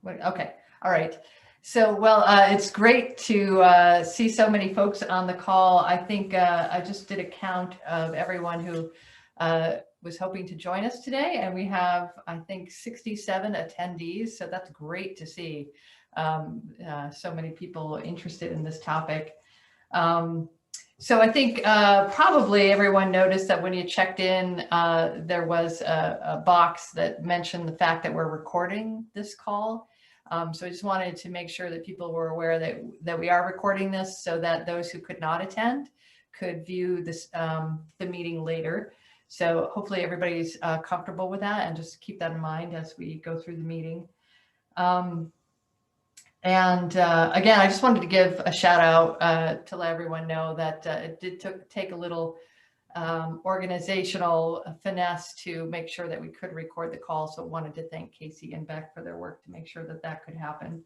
Okay, all right. So, well, it's great to see so many folks on the call. I think I just did a count of everyone who was hoping to join us today, and we have, I think, 67 attendees. So that's great to see so many people interested in this topic. So I think probably everyone noticed that when you checked in, there was a box that mentioned the fact that we're recording this call. So I just wanted to make sure that people were aware that we are recording this so that those who could not attend could view this the meeting later. So hopefully everybody's comfortable with that, and just keep that in mind as we go through the meeting. And again, I just wanted to give a shout out to let everyone know that it did take a little organizational finesse to make sure that we could record the call. So wanted to thank Casey and Beck for their work to make sure that that could happen.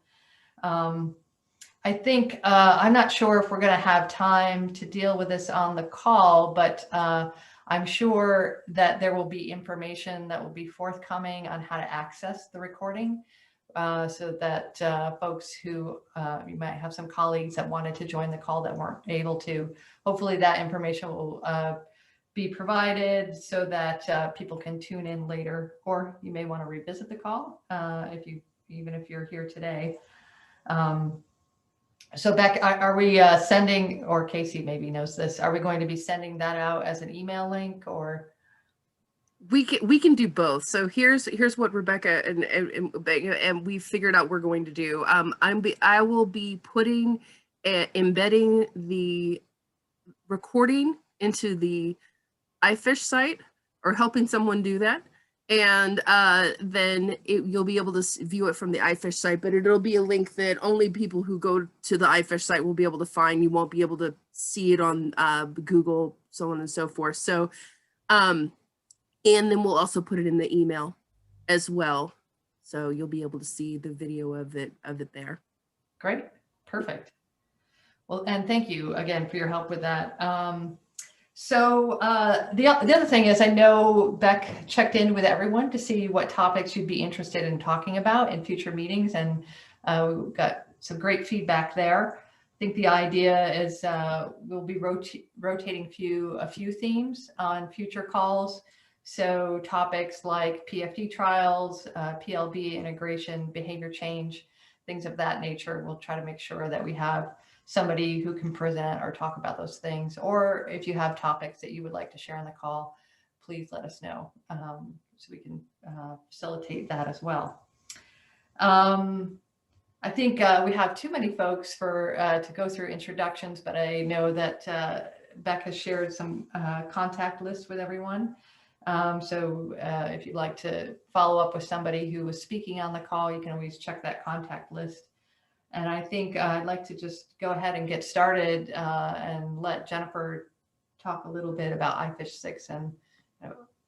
I think, I'm not sure if we're going to have time to deal with this on the call, but I'm sure that there will be information that will be forthcoming on how to access the recording. So that folks who, you might have some colleagues that wanted to join the call that weren't able to, hopefully that information will be provided so that people can tune in later, or you may want to revisit the call even if you're here today. So Beck, are we sending, or Casey maybe knows this, are we going to be sending that out as an email link, or? We can do both. So here's what Rebecca and we figured out we're going to do. I will be embedding the recording into the iFish site, or helping someone do that, and then you'll be able to view it from the iFish site. But it'll be a link that only people who go to the iFish site will be able to find. You won't be able to see it on Google, so on and so forth. So. And then we'll also put it in the email as well. So you'll be able to see the video of it there. Great, perfect. Well, and thank you again for your help with that. So the other thing is, I know Beck checked in with everyone to see what topics you'd be interested in talking about in future meetings, and we got some great feedback there. I think the idea is we'll be rotating a few themes on future calls. So topics like PFD trials, PLB integration, behavior change, things of that nature. We'll try to make sure that we have somebody who can present or talk about those things. Or if you have topics that you would like to share on the call, please let us know so we can facilitate that as well. I think we have too many folks to go through introductions, but I know that Beck has shared some contact lists with everyone. So if you'd like to follow up with somebody who was speaking on the call, you can always check that contact list. And I think I'd like to just go ahead and get started and let Jennifer talk a little bit about iFish 6 and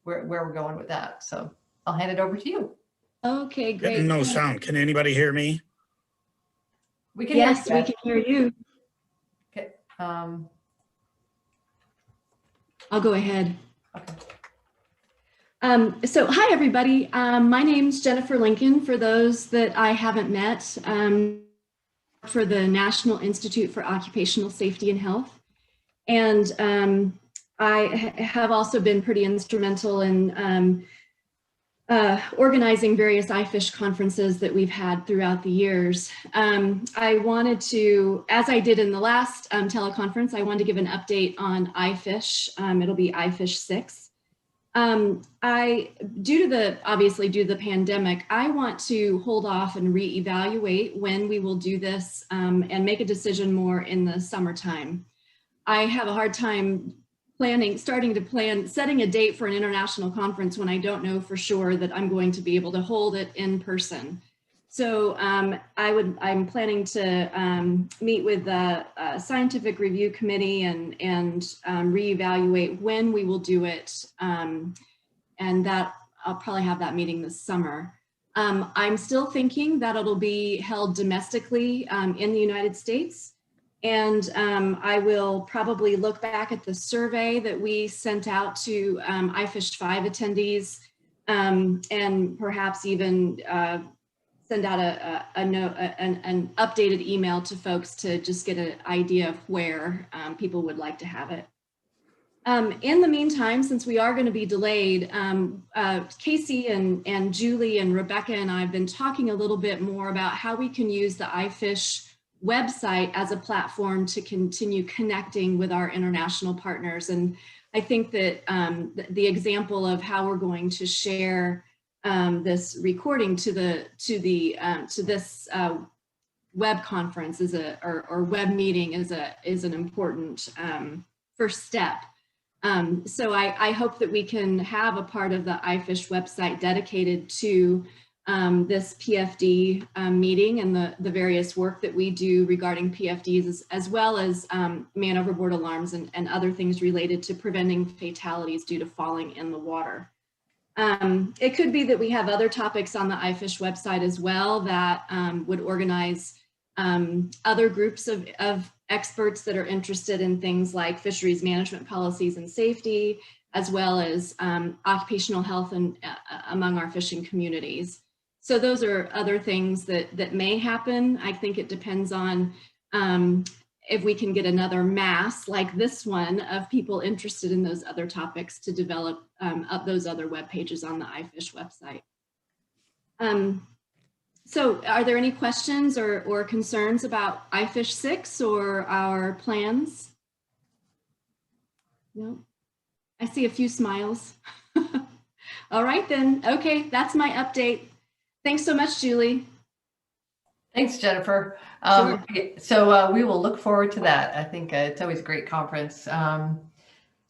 where we're going with that. So I'll hand it over to you. Okay, great. Getting no sound. Can anybody hear me? We can. Yes, we can hear you. Okay. I'll go ahead. Okay. So hi, everybody. My name's Jennifer Lincoln. For those that I haven't met, for the National Institute for Occupational Safety and Health. And I have also been pretty instrumental in organizing various iFish conferences that we've had throughout the years. I wanted to, as I did in the last teleconference, I wanted to give an update on iFish. It'll be iFish 6. Obviously due to the pandemic, I want to hold off and reevaluate when we will do this and make a decision more in the summertime. I have a hard time setting a date for an international conference when I don't know for sure that I'm going to be able to hold it in person. So I'm planning to meet with the scientific review committee and reevaluate when we will do it. And that I'll probably have that meeting this summer. I'm still thinking that it'll be held domestically in the United States. And I will probably look back at the survey that we sent out to iFish 5 attendees and perhaps even send out a note, an updated email to folks to just get an idea of where people would like to have it. In the meantime, since we are going to be delayed, Casey and Julie and Rebecca and I have been talking a little bit more about how we can use the iFish website as a platform to continue connecting with our international partners. And I think that the example of how we're going to share this recording to this web conference or web meeting is an important first step. So I hope that we can have a part of the iFish website dedicated to this PFD meeting and the various work that we do regarding PFDs, as well as man overboard alarms and other things related to preventing fatalities due to falling in the water. It could be that we have other topics on the iFish website as well that would organize other groups of experts that are interested in things like fisheries management policies and safety, as well as occupational health and among our fishing communities. So those are other things that may happen. I think it depends on if we can get another mass like this one of people interested in those other topics to develop up those other web pages on the iFish website. So are there any questions or concerns about iFish 6 or our plans? No, I see a few smiles. All right then, okay, that's my update. Thanks so much, Julie. Thanks, Jennifer. Sure. So we will look forward to that. I think it's always a great conference.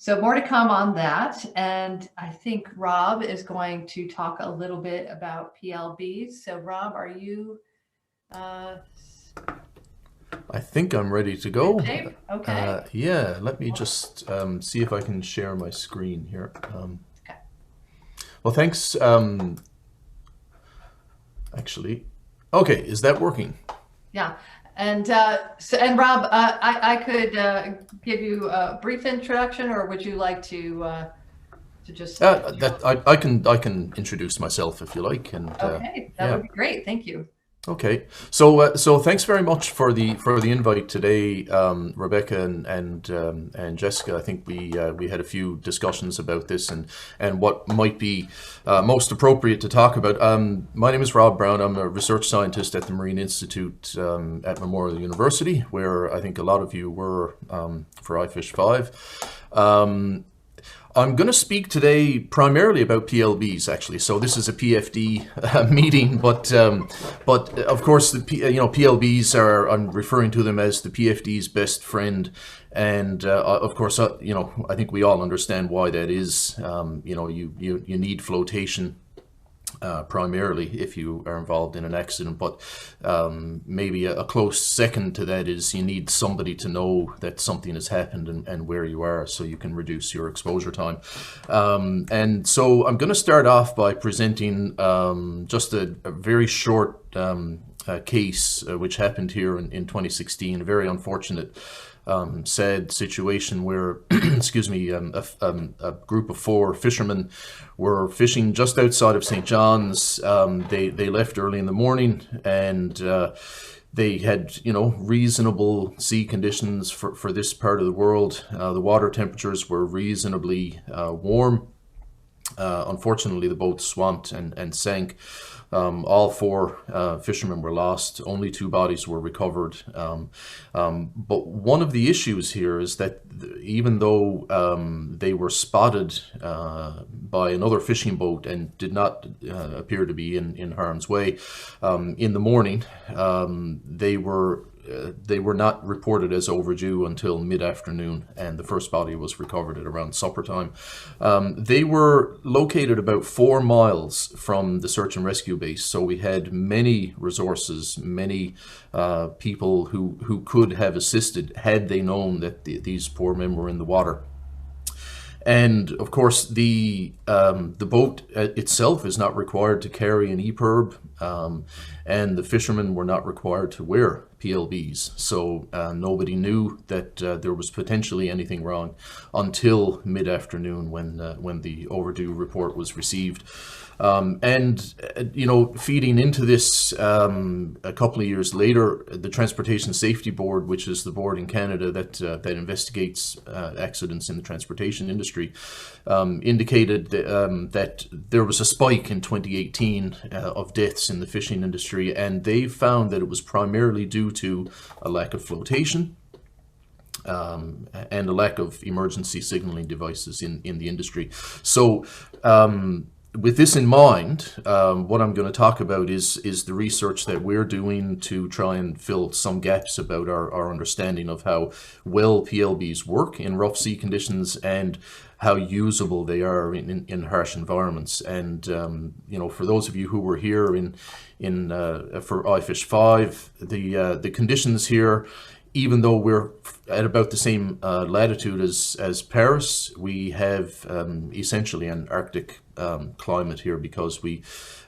So more to come on that. And I think Rob is going to talk a little bit about PLBs. So Rob, are you? I think I'm ready to go. Okay. Yeah, let me just see if I can share my screen here. Okay. Well, thanks. Actually, okay, is that working? Yeah. And Rob, I could give you a brief introduction, or would you like to just? I can introduce myself if you like. And okay, that would be great. Thank you. Okay, so thanks very much for the invite today, Rebecca and Jessica. I think we had a few discussions about this and what might be most appropriate to talk about. My name is Rob Brown. I'm a research scientist at the Marine Institute at Memorial University, where I think a lot of you were for iFish 5. I'm going to speak today primarily about PLBs, actually. So this is a PFD meeting, but of course the PLBs are, I'm referring to them as the PFD's best friend, and of course I think we all understand why that is. You need flotation. Primarily if you are involved in an accident, but maybe a close second to that is you need somebody to know that something has happened and where you are, so you can reduce your exposure time. And so I'm going to start off by presenting just a very short case which happened here in 2016, a very unfortunate sad situation where, excuse me, a group of 4 fishermen were fishing just outside of St. John's. They left early in the morning, and they had reasonable sea conditions for this part of the world. The water temperatures were reasonably warm. Unfortunately, the boat swamped and sank. All 4 fishermen were lost. Only 2 bodies were recovered. But one of the issues here is that even though they were spotted by another fishing boat and did not appear to be in harm's way, in the morning, they were not reported as overdue until mid-afternoon, and the first body was recovered at around supper time. They were located about 4 miles from the search and rescue base, so we had many resources, many people who could have assisted had they known that these poor men were in the water. And of course, the boat itself is not required to carry an EPIRB, and the fishermen were not required to wear PLBs. So nobody knew that there was potentially anything wrong until mid-afternoon when the overdue report was received. Feeding into this, a couple of years later, the Transportation Safety Board, which is the board in Canada that investigates accidents in the transportation industry, indicated that there was a spike in 2018 of deaths in the fishing industry, and they found that it was primarily due to a lack of flotation, and a lack of emergency signaling devices in the industry. So with this in mind, what I'm going to talk about is the research that we're doing to try and fill some gaps about our understanding of how well PLBs work in rough sea conditions and how usable they are in harsh environments. And for those of you who were here for iFish 5, the conditions here, even though we're at about the same latitude as Paris, we have essentially an Arctic climate here because we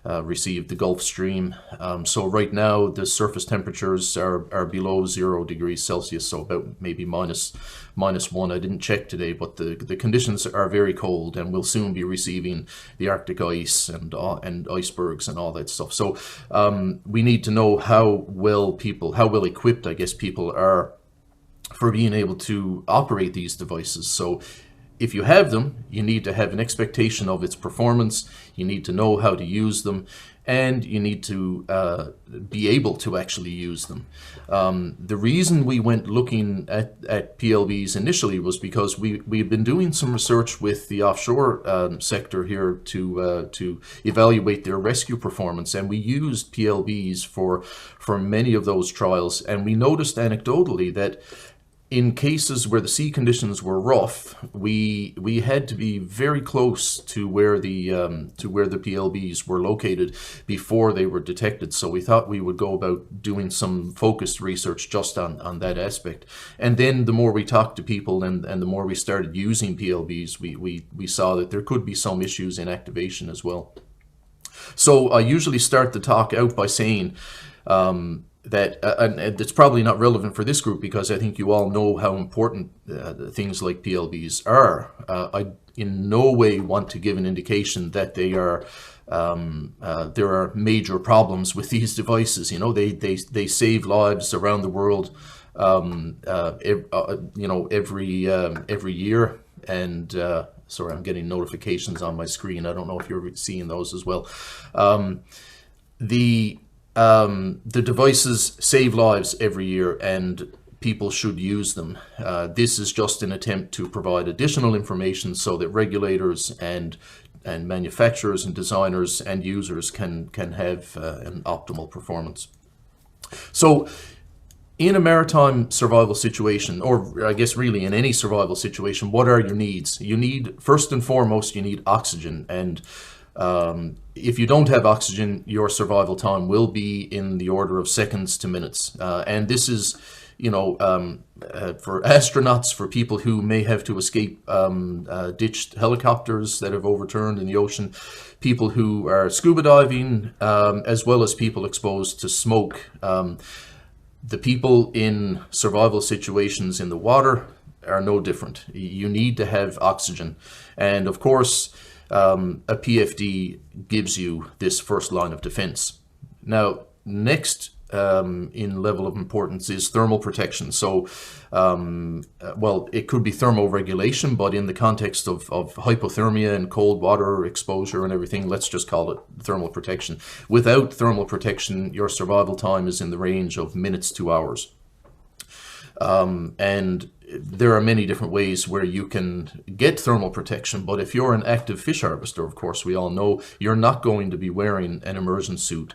received the Gulf Stream. So right now the surface temperatures are below 0 degrees Celsius, so about maybe minus 1. I didn't check today, but the conditions are very cold, and we'll soon be receiving the Arctic ice and icebergs and all that stuff. So we need to know how well equipped, I guess, people are for being able to operate these devices. So if you have them, you need to have an expectation of its performance, you need to know how to use them, and you need to be able to actually use them. The reason we went looking at PLBs initially was because we've been doing some research with the offshore sector here to evaluate their rescue performance, and we used PLBs for many of those trials, and we noticed anecdotally that in cases where the sea conditions were rough, we had to be very close to where the PLBs were located before they were detected. So we thought we would go about doing some focused research just on that aspect. And then the more we talked to people and the more we started using PLBs, we saw that there could be some issues in activation as well. So I usually start the talk out by saying that, and it's probably not relevant for this group because I think you all know how important things like PLBs are. I in no way want to give an indication that they are there are major problems with these devices. They save lives around the world, every year. And sorry, I'm getting notifications on my screen. I don't know if you're seeing those as well. The devices save lives every year, and people should use them. This is just an attempt to provide additional information so that regulators and manufacturers and designers and users can have an optimal performance. So in a maritime survival situation, or I guess really in any survival situation, what are your needs? First and foremost, you need oxygen. And if you don't have oxygen, your survival time will be in the order of seconds to minutes. And this is, for astronauts, for people who may have to escape ditched helicopters that have overturned in the ocean, people who are scuba diving, as well as people exposed to smoke. The people in survival situations in the water are no different. You need to have oxygen. And of course, a PFD gives you this first line of defense. Now, next in level of importance is thermal protection. So, well, it could be thermoregulation, but in the context of hypothermia and cold water exposure and everything, let's just call it thermal protection. Without thermal protection, your survival time is in the range of minutes to hours. And there are many different ways where you can get thermal protection, but if you're an active fish harvester, of course, we all know you're not going to be wearing an immersion suit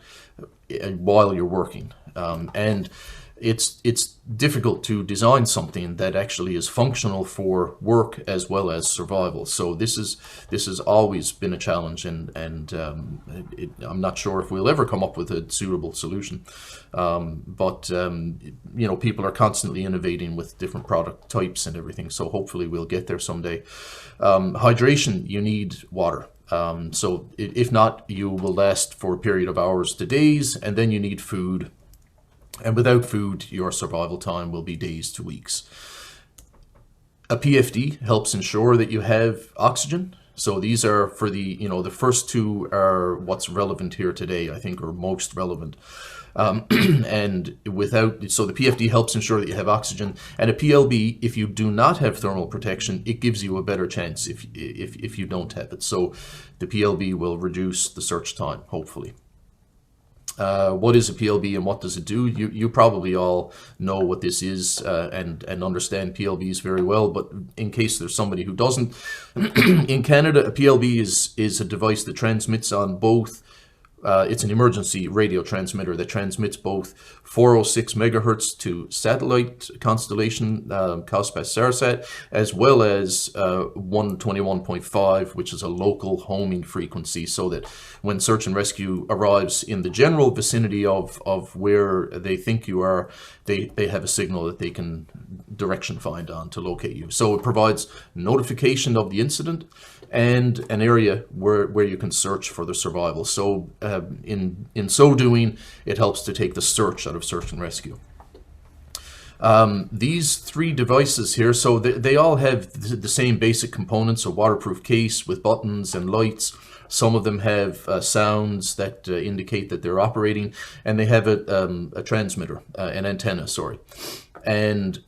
while you're working. And it's difficult to design something that actually is functional for work as well as survival. So this has always been a challenge, and I'm not sure if we'll ever come up with a suitable solution. But people are constantly innovating with different product types and everything. So hopefully we'll get there someday. Hydration, you need water. So if not, you will last for a period of hours to days, and then you need food. And without food, your survival time will be days to weeks. A PFD helps ensure that you have oxygen. So these are for the, the first two are what's relevant here today, I think, or most relevant. And so the PFD helps ensure that you have oxygen. And a PLB, if you do not have thermal protection, it gives you a better chance if you don't have it. So the PLB will reduce the search time, hopefully. What is a PLB and what does it do? You probably all know what this is and understand PLBs very well, but in case there's somebody who doesn't, in Canada, a PLB is a device that transmits on both. It's an emergency radio transmitter that transmits both 406 megahertz to satellite constellation Calspat-Sarsat, as well as 121.5, which is a local homing frequency, so that when search and rescue arrives in the general vicinity of where they think you are, they have a signal that they can direction find on to locate you. So it provides notification of the incident and an area where you can search for the survival. So in so doing, it helps to take the search out of search and rescue. These three devices here, so they all have the same basic components, a waterproof case with buttons and lights. Some of them have sounds that indicate that they're operating, and they have a transmitter, an antenna, sorry. And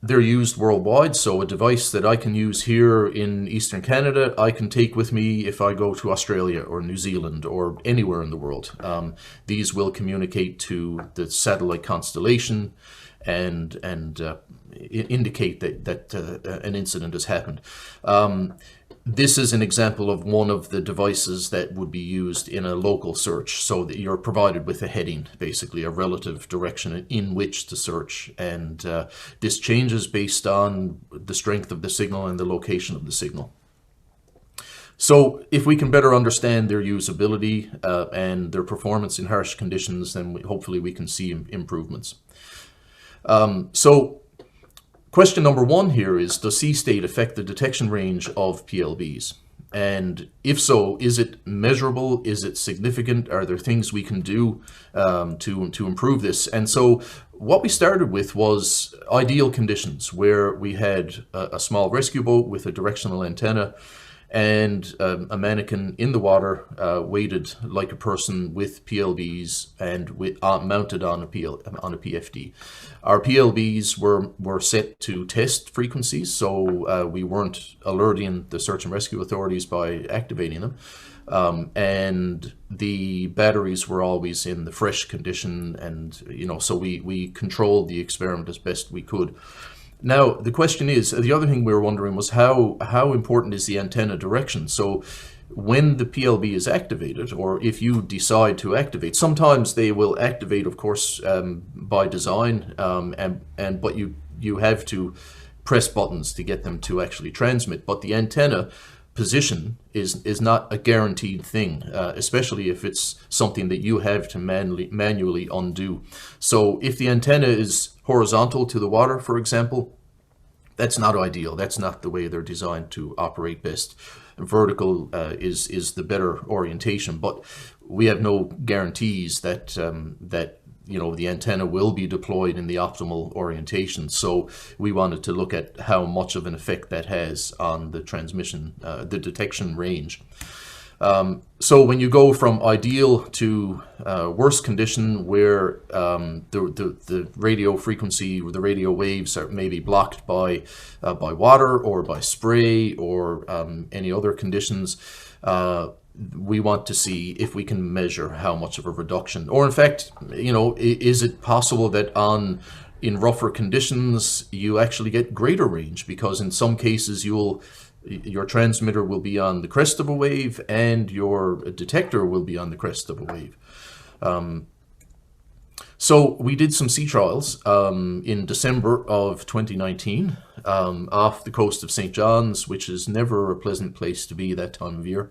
they're used worldwide, so a device that I can use here in Eastern Canada, I can take with me if I go to Australia or New Zealand or anywhere in the world. These will communicate to the satellite constellation and indicate that an incident has happened. This is an example of one of the devices that would be used in a local search, so that you're provided with a heading, basically a relative direction in which to search, and this changes based on the strength of the signal and the location of the signal. So if we can better understand their usability and their performance in harsh conditions, then hopefully we can see improvements. So question number one here is, does sea state affect the detection range of PLBs? And if so, is it measurable? Is it significant? Are there things we can do to improve this? And so what we started with was ideal conditions, where we had a small rescue boat with a directional antenna and a mannequin in the water, weighted like a person, with PLBs and mounted on a PFD. Our PLBs were set to test frequencies, so we weren't alerting the search and rescue authorities by activating them. And the batteries were always in the fresh condition, and so we controlled the experiment as best we could. Now, the question is, the other thing we were wondering was how important is the antenna direction? So when the PLB is activated, or if you decide to activate, sometimes they will activate, of course, by design, but you have to press buttons to get them to actually transmit. But the antenna position is not a guaranteed thing, especially if it's something that you have to manually undo. So if the antenna is horizontal to the water, for example, that's not ideal. That's not the way they're designed to operate best. Vertical is the better orientation, but we have no guarantees that the antenna will be deployed in the optimal orientation. So we wanted to look at how much of an effect that has on the transmission, the detection range. So when you go from ideal to worse condition, where the radio frequency or the radio waves are maybe blocked by water or by spray or any other conditions, we want to see if we can measure how much of a reduction, or in fact, is it possible that in rougher conditions you actually get greater range, because in some cases your transmitter will be on the crest of a wave and your detector will be on the crest of a wave. So we did some sea trials in December of 2019. off the coast of St. John's, which is never a pleasant place to be that time of year.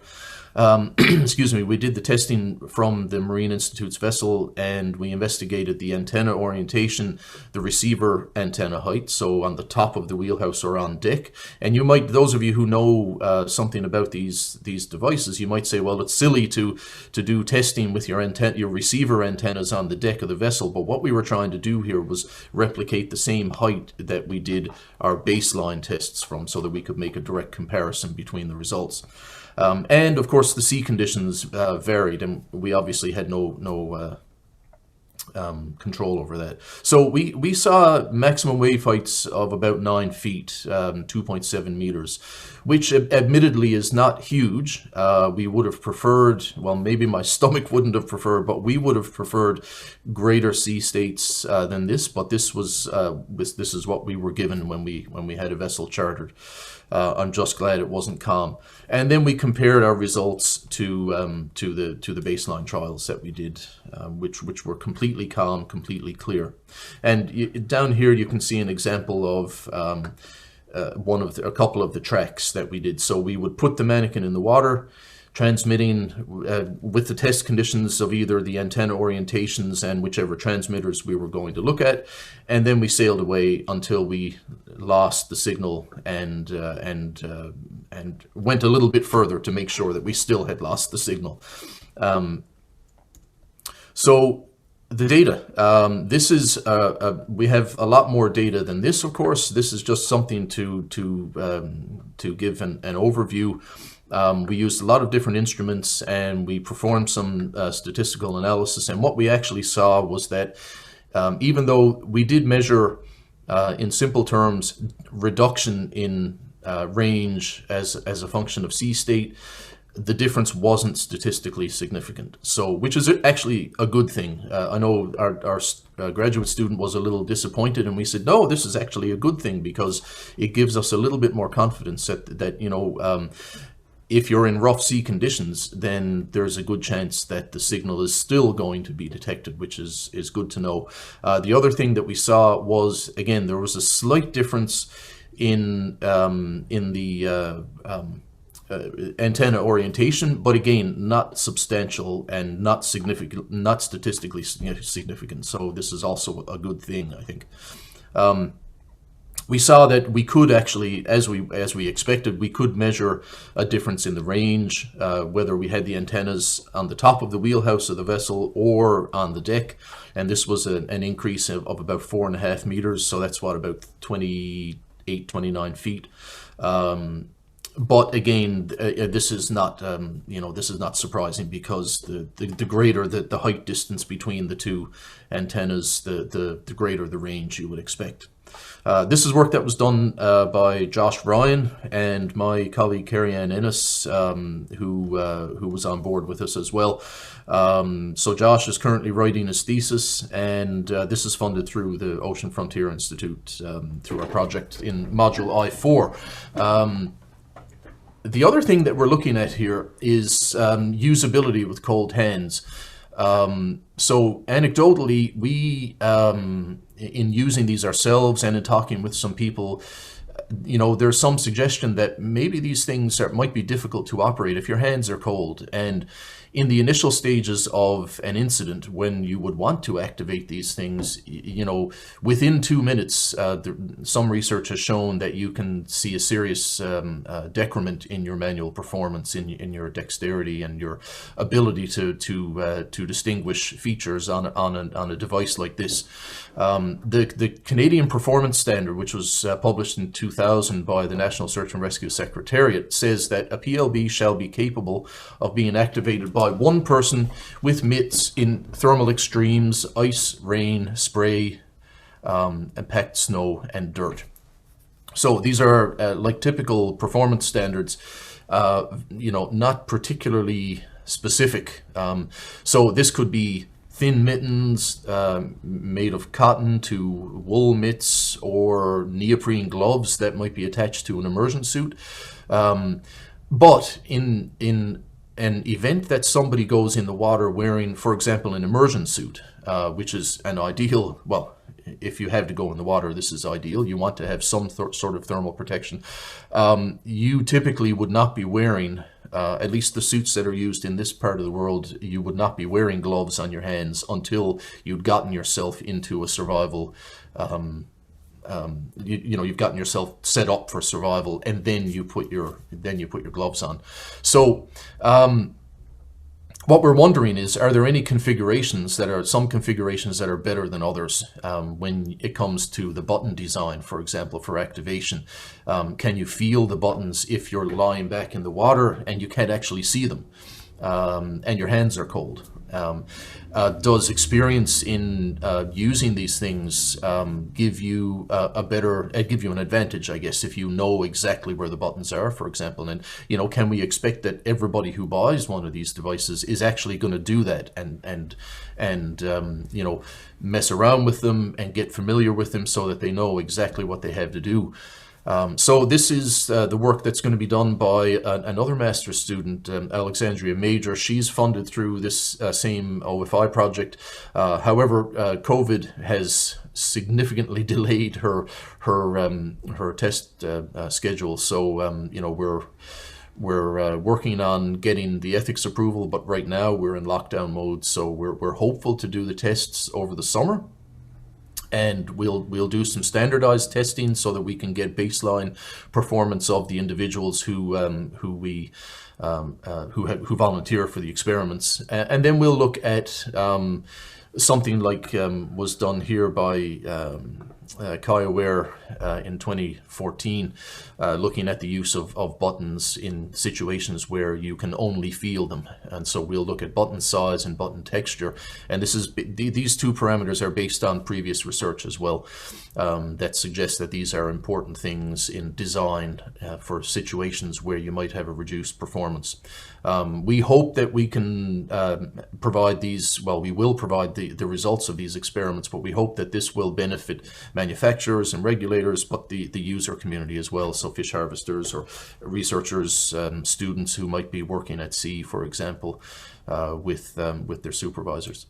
Excuse me, we did the testing from the Marine Institute's vessel, and we investigated the antenna orientation, the receiver antenna height, so on the top of the wheelhouse or on deck. And you might, those of you who know something about these devices, you might say, well, it's silly to do testing with your receiver antennas on the deck of the vessel. But what we were trying to do here was replicate the same height that we did our baseline tests from, so that we could make a direct comparison between the results. And of course, the sea conditions varied, and we obviously had no control over that. So we saw maximum wave heights of about 9 feet, 2.7 meters, which admittedly is not huge. We would have preferred, well, maybe my stomach wouldn't have preferred, but we would have preferred greater sea states than this. But this was this is what we were given when we had a vessel chartered. I'm just glad it wasn't calm. And then we compared our results to the baseline trials that we did, which were completely calm, completely clear. And down here you can see an example of a couple of the tracks that we did. So we would put the mannequin in the water, transmitting with the test conditions of either the antenna orientations and whichever transmitters we were going to look at, and then we sailed away until we lost the signal and went a little bit further to make sure that we still had lost the signal. So the data, this is we have a lot more data than this, of course. This is just something to give an overview. We used a lot of different instruments, and we performed some statistical analysis. And what we actually saw was that even though we did measure, in simple terms, reduction in range as a function of sea state, the difference wasn't statistically significant. So, which is actually a good thing. I know our graduate student was a little disappointed, and we said, no, this is actually a good thing, because it gives us a little bit more confidence that you know, if you're in rough sea conditions, then there's a good chance that the signal is still going to be detected, which is good to know. The other thing that we saw was, again, there was a slight difference in the antenna orientation, but again, not substantial and not significant, not statistically significant. So this is also a good thing, I think. We saw that we could actually, as we expected, we could measure a difference in the range, whether we had the antennas on the top of the wheelhouse of the vessel or on the deck. And this was an increase of about 4.5 meters. So that's what, about 28, 29 feet. But again, this is not, you know, this is not surprising, because the greater the height distance between the two antennas, the greater the range you would expect. This is work that was done by Josh Ryan and my colleague Carrie-Ann Ennis, who was on board with us as well. So Josh is currently writing his thesis, and this is funded through the Ocean Frontier Institute through our project in Module I-4. The other thing that we're looking at here is usability with cold hands. So anecdotally, we, in using these ourselves and in talking with some people, you know, there's some suggestion that maybe these things might be difficult to operate if your hands are cold. And in the initial stages of an incident, when you would want to activate these things, you know, within 2 minutes, some research has shown that you can see a serious decrement in your manual performance, in your dexterity and your ability to distinguish features on a device like this. The Canadian Performance Standard, which was published in 2000 by the National Search and Rescue Secretariat, says that a PLB shall be capable of being activated by one person with mitts in thermal extremes, ice, rain, spray, and packed snow and dirt. So these are like typical performance standards, you know, not particularly specific. So this could be thin mittens made of cotton to wool mitts, or neoprene gloves that might be attached to an immersion suit. But in an event that somebody goes in the water wearing, for example, an immersion suit, which is an ideal, well, if you have to go in the water, this is ideal. You want to have some sort of thermal protection. You typically would not be wearing, at least the suits that are used in this part of the world, you would not be wearing gloves on your hands until you'd gotten yourself into a survival, you've gotten yourself set up for survival, and then you put your gloves on. So what we're wondering is, are there any configurations that are, some configurations that are better than others when it comes to the button design, for example, for activation? Can you feel the buttons if you're lying back in the water and you can't actually see them and your hands are cold? Does experience in using these things give you give you an advantage, I guess, if you know exactly where the buttons are, for example? And can we expect that everybody who buys one of these devices is actually going to do that and mess around with them and get familiar with them so that they know exactly what they have to do? So this is the work that's going to be done by another master's student, Alexandria Major. She's funded through this same OFI project. However, COVID has significantly delayed her test schedule. So we're working on getting the ethics approval, but right now we're in lockdown mode. So we're hopeful to do the tests over the summer. And we'll do some standardized testing so that we can get baseline performance of the individuals who volunteer for the experiments, and then we'll look at something like was done here by Kaya Ware in 2014, looking at the use of buttons in situations where you can only feel them. And so we'll look at button size and button texture. And these two parameters are based on previous research as well that suggests that these are important things in design for situations where you might have a reduced performance. We hope that we can provide these, well, we will provide the results of these experiments, but we hope that this will benefit manufacturers and regulators, but the user community as well. So fish harvesters or researchers, students who might be working at sea, for example, with their supervisors.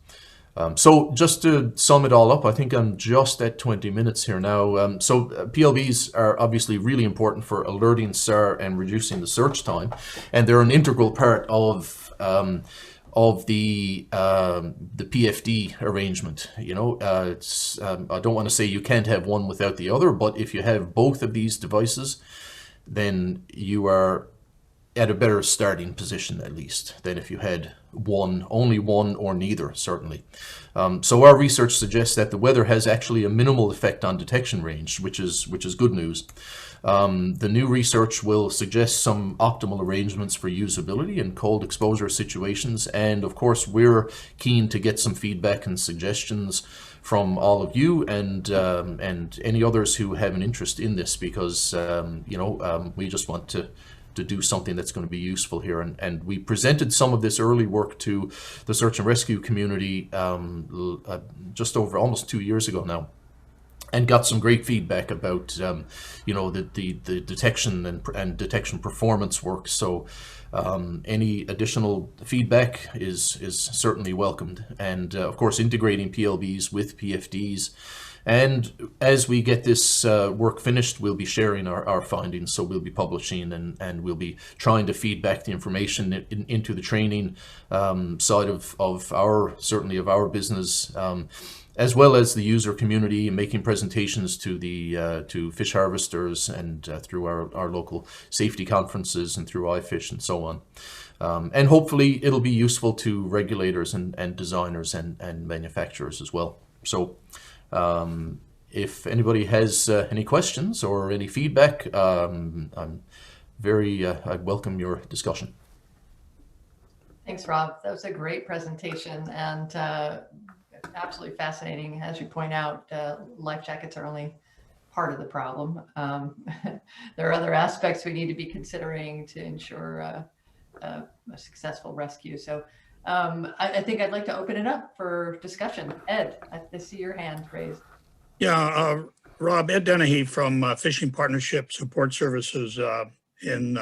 So just to sum it all up, I think I'm just at 20 minutes here now. So PLBs are obviously really important for alerting SAR and reducing the search time, and they're an integral part of the PFD arrangement. I don't want to say you can't have one without the other, but if you have both of these devices, then you are at a better starting position, at least, than if you had only one or neither, certainly. So our research suggests that the weather has actually a minimal effect on detection range, which is good news. The new research will suggest some optimal arrangements for usability in cold exposure situations, and of course we're keen to get some feedback and suggestions from all of you and any others who have an interest in this, because we just want to do something that's going to be useful here. And we presented some of this early work to the search and rescue community just over almost 2 years ago now, and got some great feedback about the detection and detection performance work. So any additional feedback is certainly welcomed, and of course integrating PLBs with PFDs. And as we get this work finished, we'll be sharing our findings. So we'll be publishing and we'll be trying to feed back the information into the training side of our business, as well as the user community, and making presentations to fish harvesters and through our local safety conferences and through iFish and so on. And hopefully it'll be useful to regulators and designers and manufacturers as well. So if anybody has any questions or any feedback, I welcome your discussion. Thanks, Rob. That was a great presentation and absolutely fascinating. As you point out, life jackets are only part of the problem. There are other aspects we need to be considering to ensure a successful rescue. So I think I'd like to open it up for discussion. Ed, I see your hand raised. Yeah, Rob, Ed Dennehy from Fishing Partnership Support Services in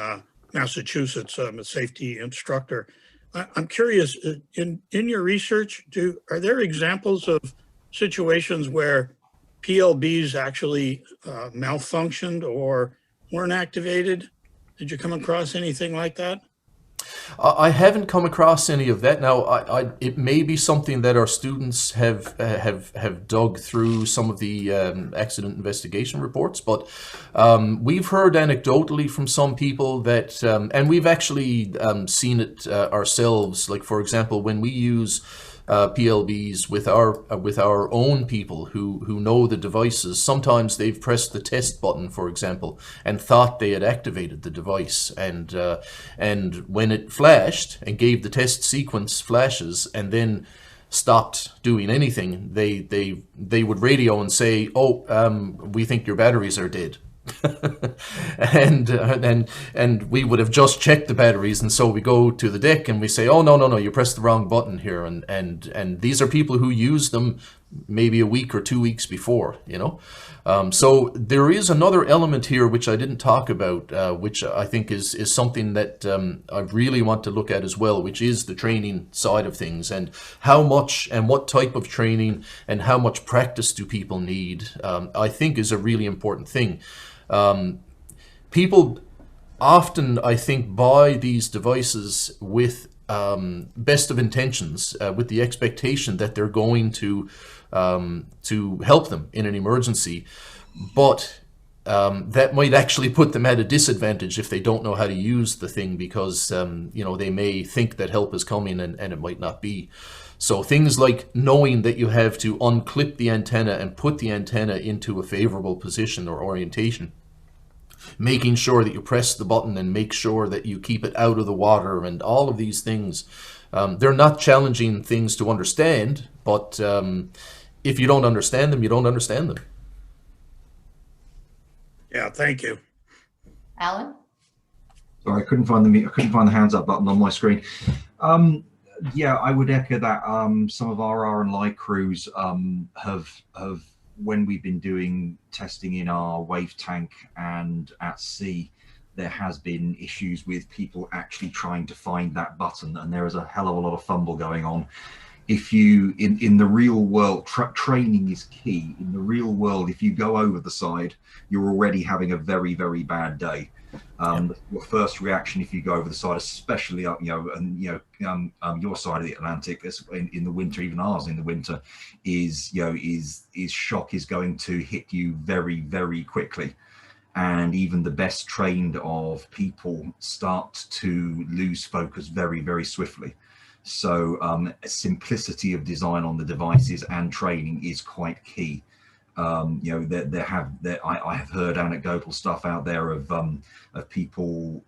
Massachusetts. I'm a safety instructor. I'm curious, in your research, are there examples of situations where PLBs actually malfunctioned or weren't activated? Did you come across anything like that? I haven't come across any of that. Now, it may be something that our students have dug through some of the accident investigation reports, but we've heard anecdotally from some people that, and we've actually seen it ourselves. Like, for example, when we use PLBs with our own people who know the devices, sometimes they've pressed the test button, for example, and thought they had activated the device, and when it flashed and gave the test sequence flashes and then stopped doing anything, they would radio and say, "Oh, we think your batteries are dead." and we would have just checked the batteries, and so we go to the deck and we say, "Oh, no, you pressed the wrong button here," and these are people who used them maybe a week or 2 weeks before, you know. So there is another element here which I didn't talk about, which I think is something that I really want to look at as well, which is the training side of things, and how much and what type of training and how much practice do people need, I think is a really important thing. People often, I think, buy these devices with best of intentions, with the expectation that they're going to help them in an emergency, but that might actually put them at a disadvantage if they don't know how to use the thing, because you know, they may think that help is coming and it might not be. So things like knowing that you have to unclip the antenna and put the antenna into a favorable position or orientation, making sure that you press the button and make sure that you keep it out of the water, and all of these things, they're not challenging things to understand, but if you don't understand them, you don't understand them. Yeah, thank you. Alan? Sorry, I couldn't find the hands up button on my screen. Yeah, I would echo that. Some of our R&I crews have, when we've been doing testing in our wave tank and at sea, there has been issues with people actually trying to find that button, and there is a hell of a lot of fumble going on. If you, in the real world, training is key. In the real world, if you go over the side, you're already having a very, very bad day. Your first reaction if you go over the side, especially up, you know, and you know, your side of the Atlantic, in the winter, even ours in the winter, is, you know, is shock is going to hit you very, very quickly, and even the best trained of people start to lose focus very, very swiftly. So simplicity of design on the devices and training is quite key. You know, I have heard anecdotal stuff out there of people,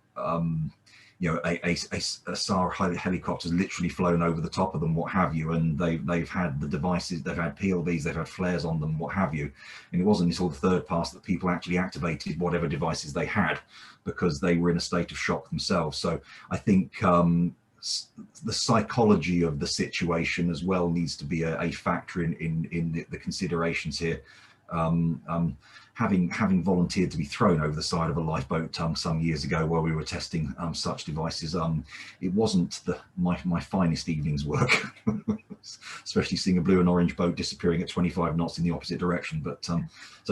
you know, a SAR helicopter has literally flown over the top of them, what have you, and they've had the devices, they've had PLVs, they've had flares on them, what have you, and it wasn't until the third pass that people actually activated whatever devices they had, because they were in a state of shock themselves. So I think the psychology of the situation as well needs to be a factor in the considerations here. Having volunteered to be thrown over the side of a lifeboat some years ago while we were testing such devices, it wasn't my finest evening's work, especially seeing a blue and orange boat disappearing at 25 knots in the opposite direction. But so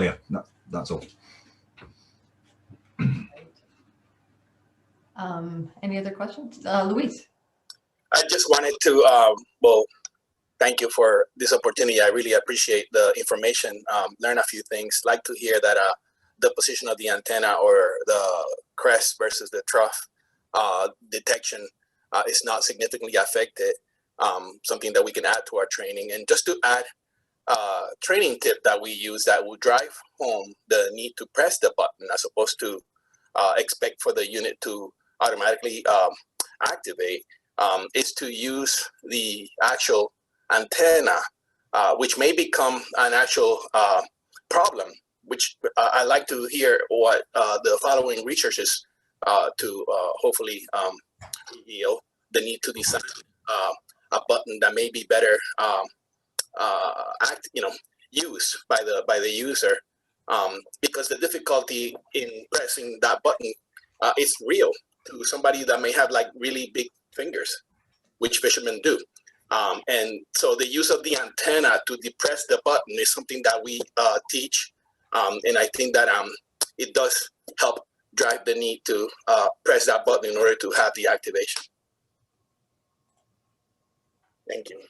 yeah, that's all. Any other questions? Luis? I just wanted to, well, thank you for this opportunity. I really appreciate the information, learn a few things. Like to hear that the position of the antenna or the crest versus the trough detection is not significantly affected, something that we can add to our training. And just to add training tip that we use that will drive home the need to press the button as opposed to expect for the unit to automatically activate, is to use the actual antenna, which may become an actual problem, which I like to hear what the following researches to hopefully reveal the need to design a button that may be better used by the user, because the difficulty in pressing that button is real to somebody that may have like really big fingers, which fishermen do. And so the use of the antenna to depress the button is something that we teach. And I think that it does help drive the need to press that button in order to have the activation. Thank you.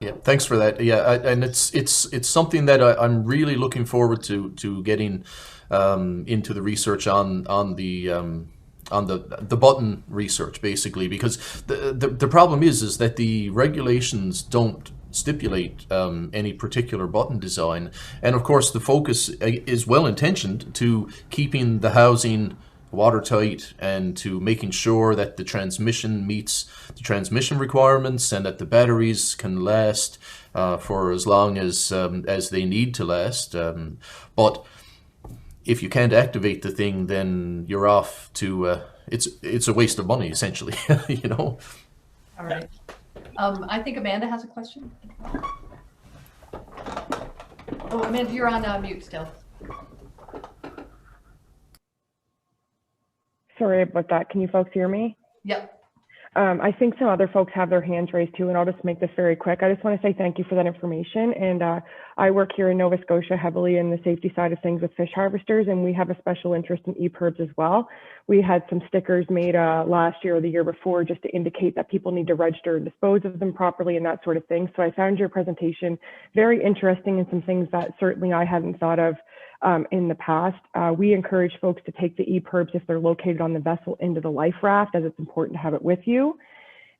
Yeah, thanks for that. Yeah, and it's something that I'm really looking forward to getting into the research on the button research, basically, because the problem is that the regulations don't stipulate any particular button design, and of course the focus is well intentioned to keeping the housing watertight and to making sure that the transmission meets the transmission requirements and that the batteries can last for as long as they need to last. But if you can't activate the thing, then you're off to it's a waste of money, essentially. You know. All right. I think Amanda has a question. Oh, Amanda, you're on mute still. Sorry about that. Can you folks hear me? Yep. I think some other folks have their hands raised too, and I'll just make this very quick. I just want to say thank you for that information. And I work here in Nova Scotia heavily in the safety side of things with fish harvesters, and we have a special interest in EPIRBs as well. We had some stickers made last year or the year before just to indicate that people need to register and dispose of them properly and that sort of thing. So I found your presentation very interesting and some things that certainly I hadn't thought of in the past. We encourage folks to take the EPIRBs if they're located on the vessel into the life raft, as it's important to have it with you.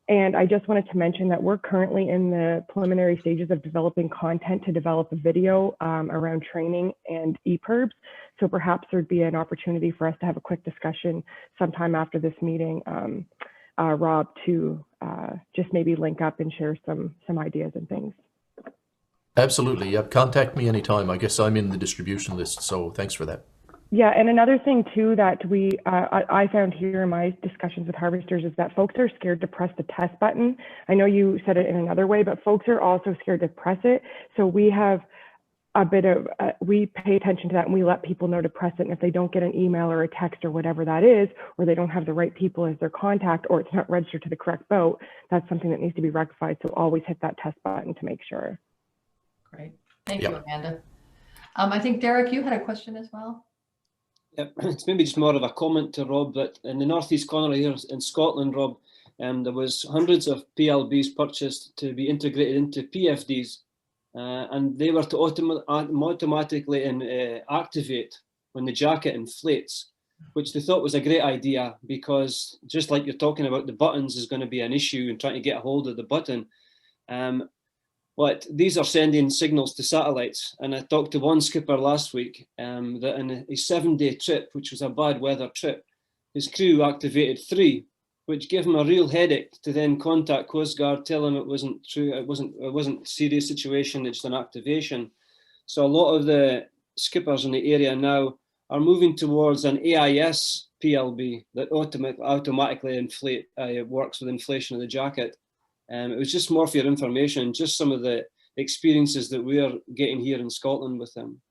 And I just wanted to mention that we're currently in the preliminary stages of developing content to develop a video around training and EPIRBs. So perhaps there'd be an opportunity for us to have a quick discussion sometime after this meeting, Rob, to just maybe link up and share some ideas and things. Absolutely. Yeah. Contact me anytime. I guess I'm in the distribution list, so thanks for that. Yeah, and another thing too that I found here in my discussions with harvesters is that folks are scared to press the test button. I know you said it in another way, but folks are also scared to press it. So we have a bit of, we pay attention to that and we let people know to press it. And if they don't get an email or a text or whatever that is, or they don't have the right people as their contact, or it's not registered to the correct boat, that's something that needs to be rectified. So always hit that test button to make sure. Great. Thank you, Amanda. I think, Derek, you had a question as well. Yep. It's maybe just more of a comment to Rob, that in the northeast corner here in Scotland, Rob, there was hundreds of PLBs purchased to be integrated into PFDs, and they were to automatically activate when the jacket inflates, which they thought was a great idea, because just like you're talking about, the buttons is going to be an issue in trying to get a hold of the button. But these are sending signals to satellites. And I talked to one skipper last week that in a 7-day trip, which was a bad weather trip, his crew activated 3, which gave him a real headache to then contact Coast Guard, tell him it wasn't true, it wasn't a serious situation, it's an activation. So a lot of the skippers in the area now are moving towards an AIS PLB that automatically works with inflation of the jacket. It was just more for your information, just some of the experiences that we're getting here in Scotland with them.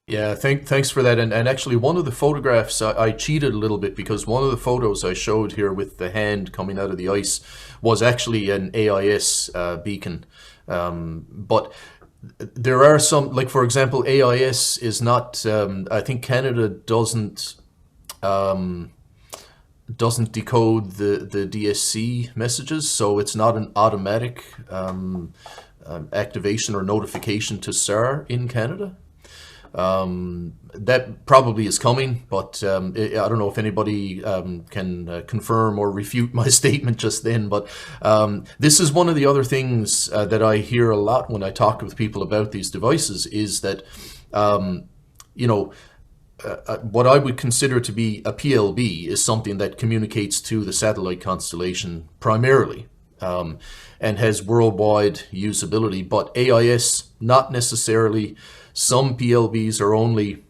Yeah, thanks for that. And actually, one of the photographs, I cheated a little bit, because one of the photos I showed here with the hand coming out of the ice was actually an AIS beacon. But there are some, like for example, AIS is not, I think Canada doesn't decode the DSC messages, so it's not an automatic activation or notification to SAR in Canada. That probably is coming, but I don't know if anybody can confirm or refute my statement just then. But this is one of the other things that I hear a lot when I talk with people about these devices, is that you know, what I would consider to be a PLB is something that communicates to the satellite constellation primarily, and has worldwide usability, but AIS not necessarily. Some PLBs are only,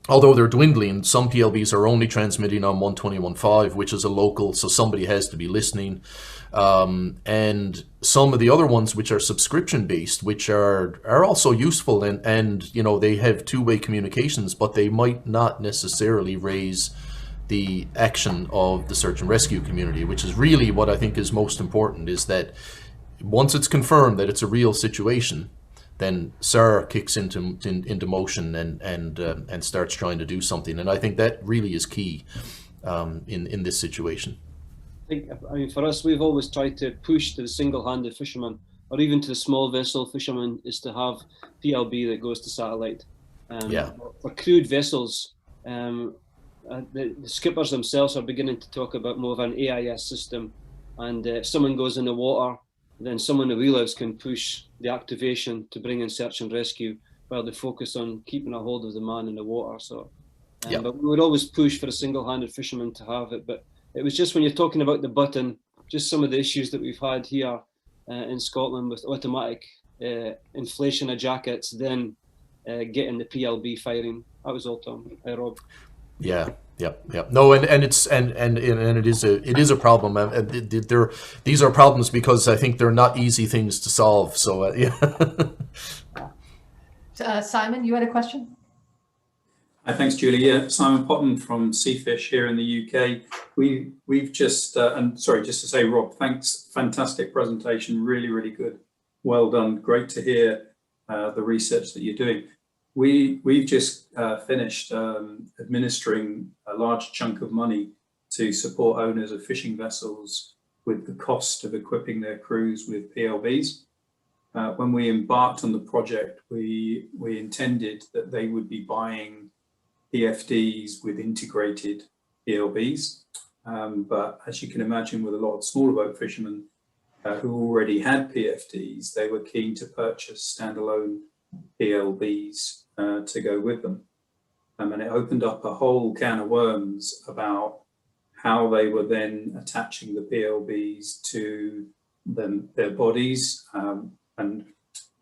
although they're dwindling, some PLBs are only transmitting on 121.5, which is a local, so somebody has to be listening. And some of the other ones, which are subscription based, which are also useful, and you know, they have two-way communications, but they might not necessarily raise the action of the search and rescue community, which is really what I think is most important, is that once it's confirmed that it's a real situation, then SAR kicks into motion and starts trying to do something. And I think that really is key in this situation. I mean, for us, we've always tried to push to the single-handed fisherman, or even to the small vessel fisherman, is to have PLB that goes to satellite. For crewed vessels, the skippers themselves are beginning to talk about more of an AIS system. And if someone goes in the water, then someone in the wheelhouse can push the activation to bring in search and rescue, while they focus on keeping a hold of the man in the water. So, but we would always push for a single-handed fisherman to have it. But it was just when you're talking about the button, just some of the issues that we've had here in Scotland with automatic inflation of jackets, then getting the PLB firing. That was all, Tom. Rob. Yeah. No, and it is a problem. These are problems because I think they're not easy things to solve. So Simon, you had a question? Hi, thanks, Julie. Yeah, Simon Potton from Seafish here in the UK. We've just and sorry, just to say, Rob, thanks, fantastic presentation, really good, well done, great to hear the research that you're doing. We've just finished administering a large chunk of money to support owners of fishing vessels with the cost of equipping their crews with PLBs. When we embarked on the project, we intended that they would be buying PFDs with integrated PLBs. But as you can imagine, with a lot of smaller boat fishermen who already had PFDs, they were keen to purchase standalone PLBs to go with them. And it opened up a whole can of worms about how they were then attaching the PLBs to their bodies. And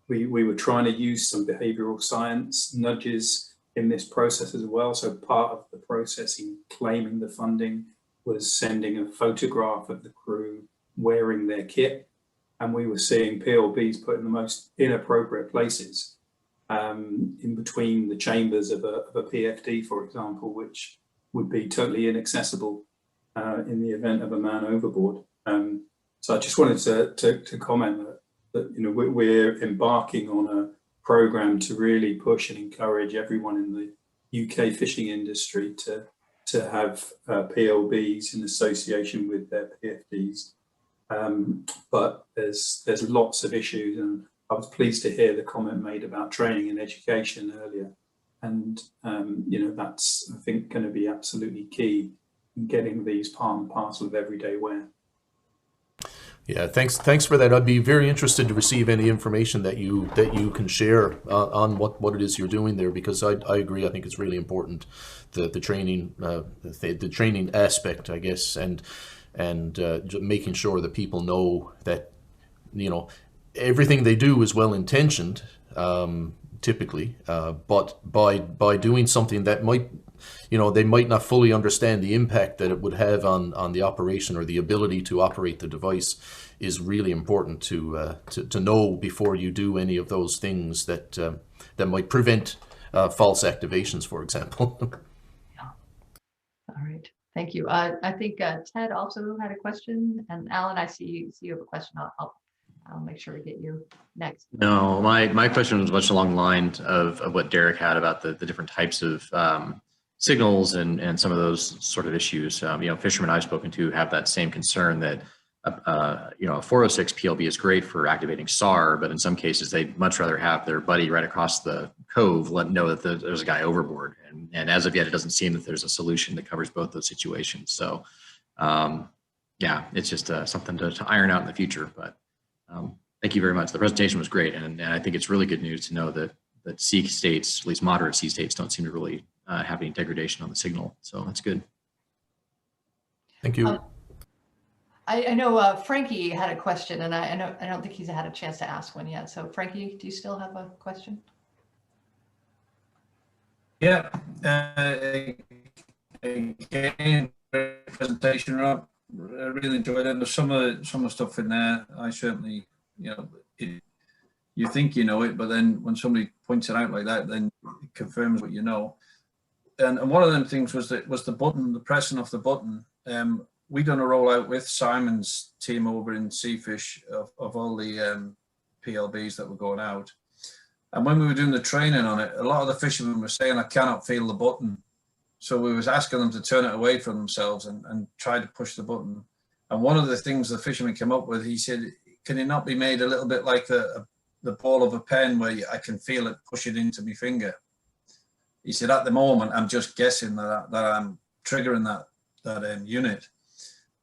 we were trying to use some behavioral science nudges in this process as well. So part of the process in claiming the funding was sending a photograph of the crew wearing their kit. And we were seeing PLBs put in the most inappropriate places, in between the chambers of a PFD, for example, which would be totally inaccessible in the event of a man overboard. So I just wanted to comment that we're embarking on a program to really push and encourage everyone in the UK fishing industry to have PLBs in association with their PFDs. But there's lots of issues, and I was pleased to hear the comment made about training and education earlier. And that's, I think, going to be absolutely key in getting these part and parcel of everyday wear. Yeah, thanks for that. I'd be very interested to receive any information that you can share on what it is you're doing there, because I agree. I think it's really important, the training the training aspect, I guess, and making sure that people know that everything they do is well intentioned, typically, but by doing something that might, they might not fully understand the impact that it would have on the operation or the ability to operate the device, is really important to know before you do any of those things that might prevent false activations, for example. Yeah. All right. Thank you. I think Ted also had a question, and Alan, I see you have a question. I'll make sure to get you next. No, my question was much along the line of what Derek had about the different types of signals and some of those sort of issues. Fishermen I've spoken to have that same concern that a 406 PLB is great for activating SAR, but in some cases they'd much rather have their buddy right across the cove let them know that there's a guy overboard. And as of yet, it doesn't seem that there's a solution that covers both those situations. So yeah, it's just something to iron out in the future. But thank you very much. The presentation was great. And I think it's really good news to know that sea states, at least moderate sea states, don't seem to really have any degradation on the signal. So that's good. Thank you. I know Frankie had a question, and I don't think he's had a chance to ask one yet. So Frankie, do you still have a question? Yeah. Again, presentation, Rob. I really enjoyed it. There's some of the stuff in there. I certainly, you think you know it, but then when somebody points it out like that, then it confirms what you know. and one of them things was the button, the pressing of the button. We done a rollout with Simon's team over in Seafish of all the PLBs that were going out. And when we were doing the training on it, a lot of the fishermen were saying, I cannot feel the button. So we was asking them to turn it away from themselves and try to push the button. And one of the things the fisherman came up with, he said, can it not be made a little bit like the ball of a pen where I can feel it, push it into my finger? He said, at the moment, I'm just guessing that I'm triggering that unit.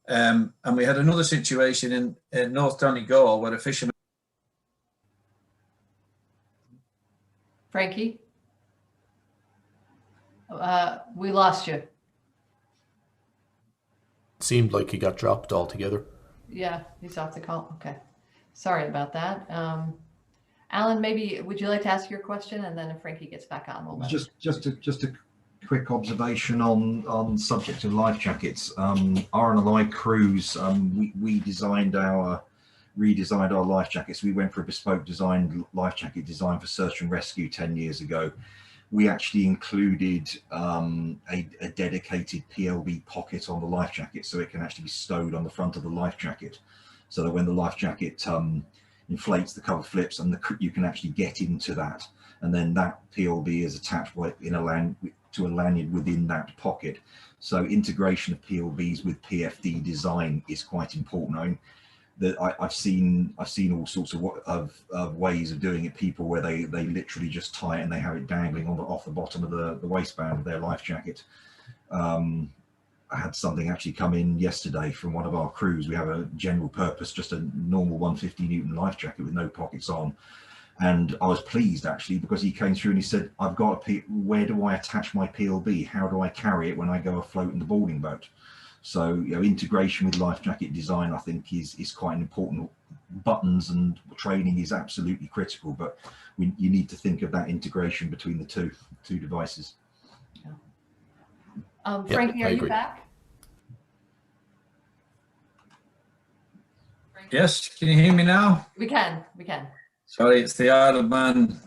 And we had another situation in North Donegal where a fisherman. Frankie? We lost you. Seemed like he got dropped altogether. Yeah, he's off the call. Okay. Sorry about that. Alan, maybe would you like to ask your question, and then if Frankie gets back on, we'll just a quick observation on subject of life jackets. R&LI crews, we redesigned our life jackets. We went for a bespoke life jacket design for search and rescue 10 years ago. We actually included a dedicated PLB pocket on the life jacket, so it can actually be stowed on the front of the life jacket, so that when the life jacket inflates, the cover flips, and you can actually get into that, and then that PLB is attached to a lanyard within that pocket. So integration of PLBs with PFD design is quite important. I've seen all sorts of ways of doing it. People where they literally just tie it and they have it dangling off the bottom of the waistband of their life jacket. I had something actually come in yesterday from one of our crews. We have a general purpose, just a normal 150 Newton life jacket with no pockets on. And I was pleased actually, because he came through and he said, I've got where do I attach my PLB? How do I carry it when I go afloat in the boarding boat? So, integration with life jacket design, I think, is quite important. Buttons and training is absolutely critical, but you need to think of that integration between the two devices. Yeah. Frankie, are you back? Frankie? Yes, can you hear me now? We can. Sorry, it's the Isle of Man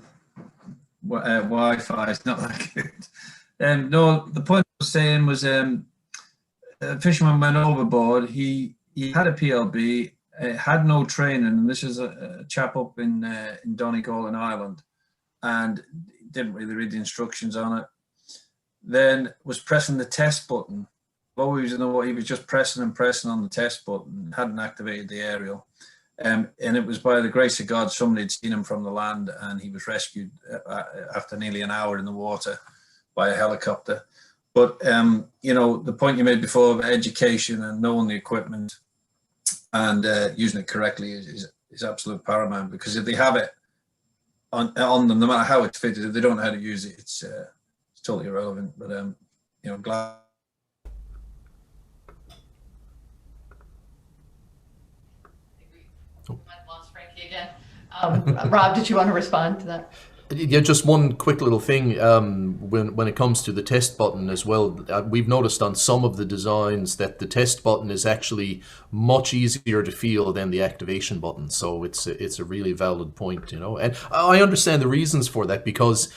Wi-Fi. It's not that good. No, the point I was saying was a fisherman went overboard. He had a PLB, had no training, and this is a chap up in Donegal in Ireland, and didn't really read the instructions on it. Then was pressing the test button. Always, he was just pressing on the test button, hadn't activated the aerial. And it was by the grace of God, somebody had seen him from the land, and he was rescued after nearly an hour in the water by a helicopter. But, the point you made before of education and knowing the equipment and using it correctly is absolute paramount, because if they have it on them, no matter how it's fitted, if they don't know how to use it, it's totally irrelevant. But, I'm glad. I've lost Frankie again. Rob, did you want to respond to that? Yeah, just one quick little thing. When it comes to the test button as well, we've noticed on some of the designs that the test button is actually much easier to feel than the activation button. So it's a really valid point, And I understand the reasons for that, because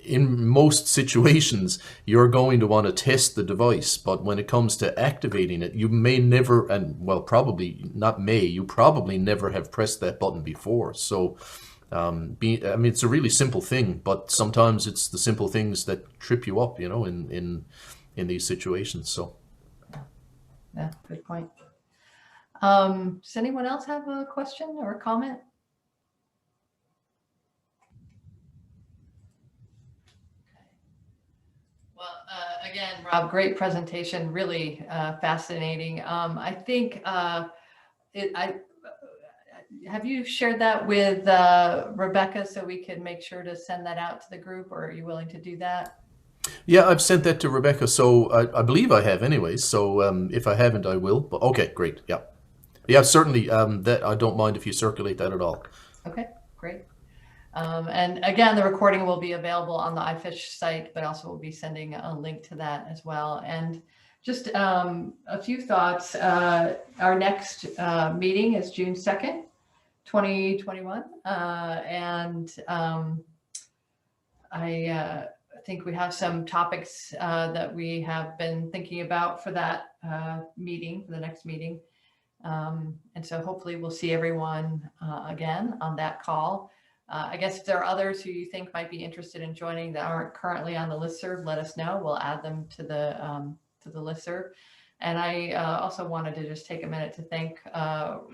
in most situations you're going to want to test the device, but when it comes to activating it, you may never, you probably never have pressed that button before. So it's a really simple thing, but sometimes it's the simple things that trip you up, in these situations. So yeah, good point. Does anyone else have a question or a comment? Well, again, Rob, great presentation, really fascinating. I think have you shared that with Rebecca so we can make sure to send that out to the group, or are you willing to do that? Yeah, I've sent that to Rebecca, so I believe I have anyways. So if I haven't, I will. But okay, great. Yeah, certainly. That I don't mind if you circulate that at all. Okay, great. And again, the recording will be available on the iFish site, but also we'll be sending a link to that as well. And just a few thoughts. Our next meeting is June 2nd, 2021. And I think we have some topics that we have been thinking about for that meeting, for the next meeting. And so hopefully we'll see everyone again on that call. I guess if there are others who you think might be interested in joining that aren't currently on the listserv, let us know. We'll add them to the listserv. And I also wanted to just take a minute to thank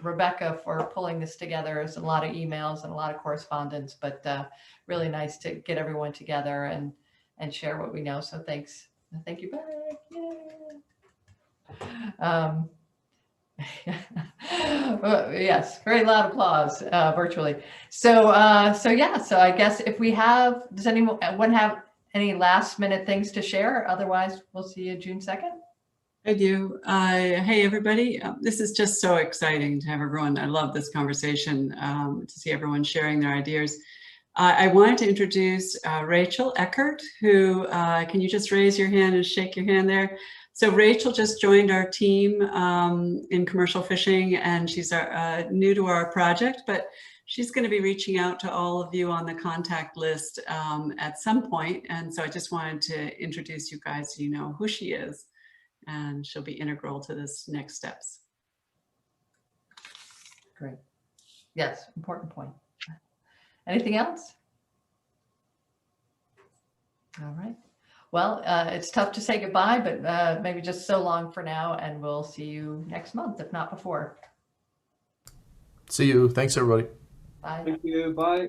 Rebecca for pulling this together. It's a lot of emails and a lot of correspondence, but really nice to get everyone together and share what we know. So thanks. Thank you, Beck. Well, yes, very loud applause virtually. So I guess if we have, does anyone have any last minute things to share? Otherwise, we'll see you June 2nd. I do. Hey, everybody. This is just so exciting to have everyone. I love this conversation, to see everyone sharing their ideas. I wanted to introduce Rachel Eckert, who, can you just raise your hand and shake your hand there? So Rachel just joined our team in commercial fishing, and she's new to our project, but she's going to be reaching out to all of you on the contact list at some point. And so I just wanted to introduce you guys so you know who she is. And she'll be integral to this next steps. Great. Yes, important point. Anything else? All right. Well, it's tough to say goodbye, but maybe just so long for now, and we'll see you next month, if not before. See you. Thanks, everybody. Bye. Thank you. Bye.